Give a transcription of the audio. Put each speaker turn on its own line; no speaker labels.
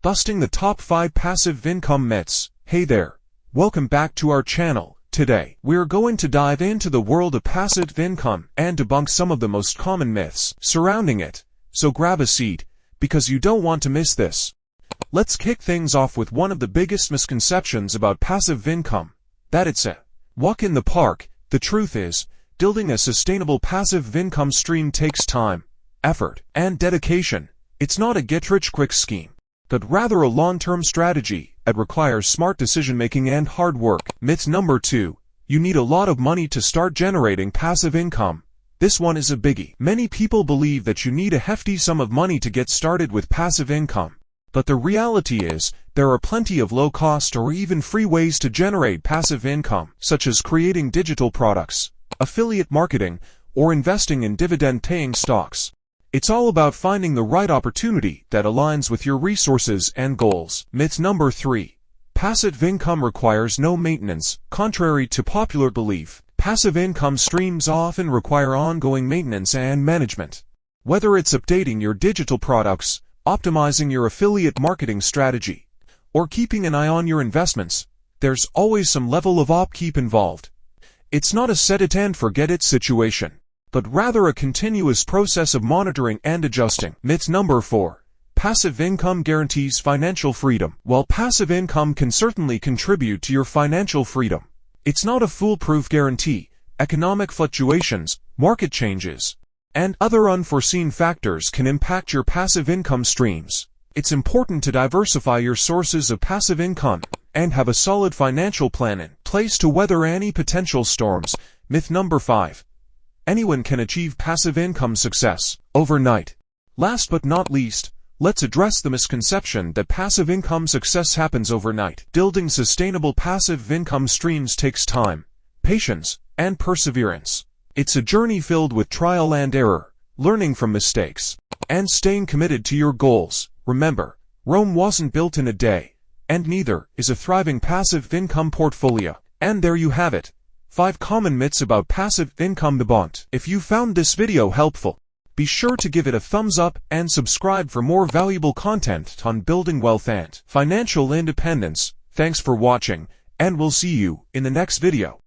busting the top 5 passive income myths. Hey there, welcome back to our channel. Today, we're going to dive into the world of passive income and debunk some of the most common myths surrounding it. So grab a seat, because you don't want to miss this. Let's kick things off with one of the biggest misconceptions about passive income, that it's a walk in the park. The truth is, building a sustainable passive income stream takes time, effort, and dedication. It's not a get-rich-quick scheme, but rather a long-term strategy that requires smart decision-making and hard work. Myth number 2. You need a lot of money to start generating passive income. This one is a biggie. Many people believe that you need a hefty sum of money to get started with passive income. But the reality is, there are plenty of low-cost or even free ways to generate passive income, such as creating digital products, affiliate marketing, or investing in dividend-paying stocks. It's all about finding the right opportunity that aligns with your resources and goals. Myth number 3. Passive income requires no maintenance. Contrary to popular belief, passive income streams often require ongoing maintenance and management. Whether it's updating your digital products, optimizing your affiliate marketing strategy, or keeping an eye on your investments, there's always some level of upkeep involved. It's not a set-it-and-forget-it situation, but rather a continuous process of monitoring and adjusting. Myth number 4. Passive income guarantees financial freedom. While passive income can certainly contribute to your financial freedom, it's not a foolproof guarantee. Economic fluctuations, market changes, and other unforeseen factors can impact your passive income streams. It's important to diversify your sources of passive income and have a solid financial plan in place to weather any potential storms. Myth number 5. Anyone can achieve passive income success overnight. Last but not least, let's address the misconception that passive income success happens overnight. Building sustainable passive income streams takes time, patience, and perseverance. It's a journey filled with trial and error, learning from mistakes, and staying committed to your goals. Remember, Rome wasn't built in a day, and neither is a thriving passive income portfolio. And there you have it. 5 common myths about passive income debunked. If you found this video helpful, be sure to give it a thumbs up and subscribe for more valuable content on building wealth and financial independence. Thanks for watching, and we'll see you in the next video.